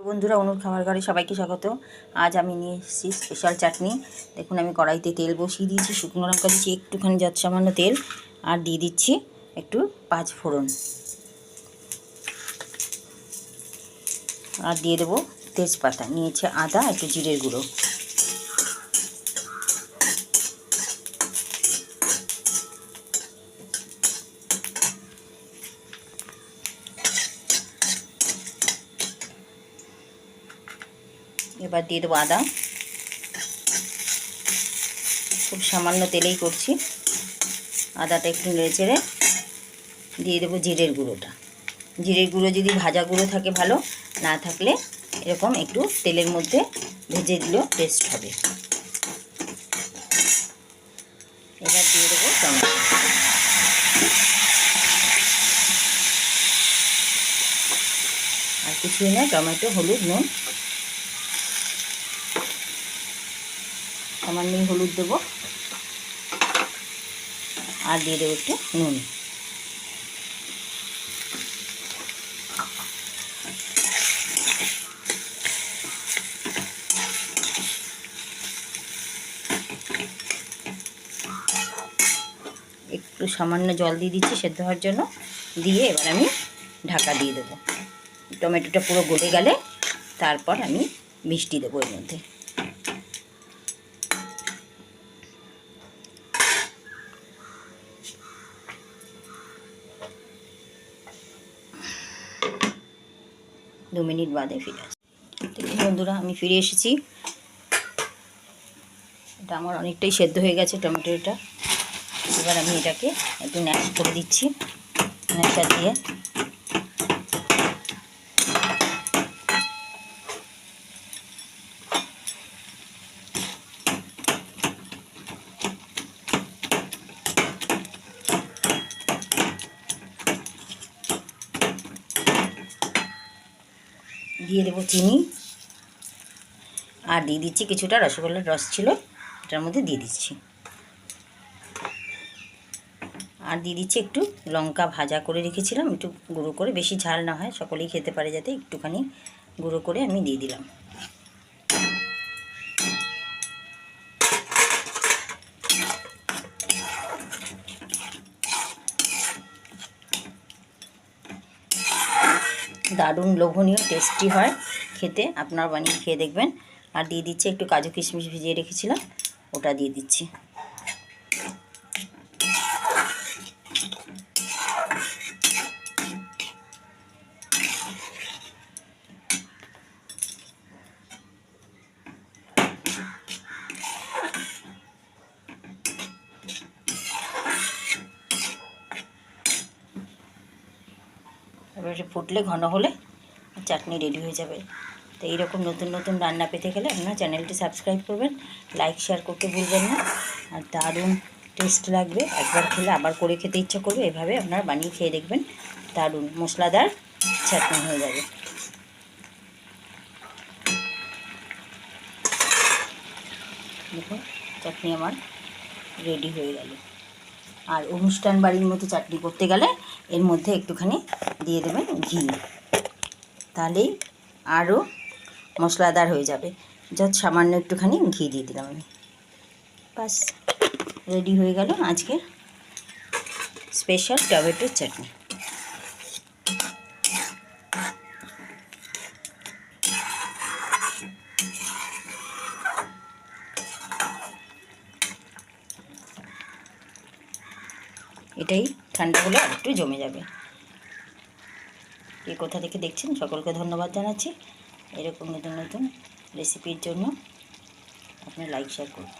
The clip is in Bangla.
বন্ধুরা, অনুর খাবার ঘরে সবাইকে স্বাগত। আজ আমি নিয়ে এসেছি স্পেশাল চাটনি। দেখুন, আমি কড়াইতে তেল বসিয়ে দিয়েছি, শুকনো লঙ্কা দিচ্ছি একটুখানি যৎসামান্য তেল, আর দিয়ে দিচ্ছি একটু 5 ফোড়ন, আর দিয়ে দেবো তেজপাতা, নিয়েছে আদা, একটু জিরের গুঁড়ো। এবার দিয়ে দেবো আদা, খুব সামান্য তেলেই করছি। আদাটা একটু নেড়ে চেড়ে দিয়ে দেবো জিরের গুঁড়োটা। জিরের গুঁড়ো যদি ভাজা গুঁড়ো থাকে ভালো, না থাকলে এরকম একটু তেলের মধ্যে ভেজে দিলেও টেস্ট হবে। এবার দিয়ে দেবো টমেটো, আর কিছুই না, টমেটো, হলুদ, নুন, সামান্য হলুদ দেবো, আর দিয়ে দেবো একটু নুন। একটু সামান্য জল দিয়ে দিচ্ছি সেদ্ধ হওয়ার জন্য, দিয়ে এবার আমি ঢাকা দিয়ে দেবো। টমেটোটা পুরো গলে গেলে তারপর আমি মিষ্টি দেবো এর মধ্যে। দু মিনিট বাদে ফিরে আসি। দেখুন বন্ধুরা, আমি ফিরে এসেছি। এটা আমার অনেকটাই সেদ্ধ হয়ে গেছে টমেটোটা। এবার আমি এটাকে একটু ন্যাশ করে দিচ্ছি, ন্যাশা দিয়ে দিয়ে দেবো চিনি, আর দিয়ে দিচ্ছি কিছুটা রসগোল্লার রস ছিল, এটার মধ্যে দিয়ে দিচ্ছি। আর দিয়ে দিচ্ছি একটু লঙ্কা ভাজা করে রেখেছিলাম, একটু গুঁড়ো করে, বেশি ঝাল না হয়, সকলেই খেতে পারে যাতে, একটুখানি গুঁড়ো করে আমি দিয়ে দিলাম। দারুণ লোভনীয় টেস্টি হয় খেতে, আপনারা বানিয়ে খেয়ে দেখবেন। আর দিয়ে দিচ্ছি একটু কাজু কিশমিশ ভিজিয়ে রেখেছিলাম, ওটা দিয়ে দিচ্ছি। এবার ফুটলে, ঘন হলে চাটনি রেডি হয়ে যাবে। তো এইরকম নতুন নতুন রান্না পেতে গেলে আপনারা চ্যানেলটি সাবস্ক্রাইব করবেন, লাইক শেয়ার করতে ভুলবেন না। আর দারুণ টেস্ট লাগবে, একবার খেলে আবার করে খেতে ইচ্ছা করবে। এভাবে আপনারা বানিয়ে খেয়ে দেখবেন, দারুণ মশলাদার চাটনি হয়ে যাবে। দেখুন, চাটনি আমার রেডি হয়ে গেল। আর অনুষ্ঠান বাড়ির মতো চাটনি করতে গেলে এর মধ্যে একটুখানি দিয়ে দেবেন ঘি, তাহলেই আরও মশলাদার হয়ে যাবে। যত সামান্য একটুখানি ঘি দিয়ে দিলাম আমি, বাস রেডি হয়ে গেল আজকের স্পেশাল টমেটোর চাটনি। এটাই ঠান্ডা হলে আর একটু জমে যাবে। কে কোথা থেকে দেখছেন সকলকে ধন্যবাদ জানাচ্ছি। এরকম নতুন নতুন রেসিপির জন্য আপনি লাইক শেয়ার করুন।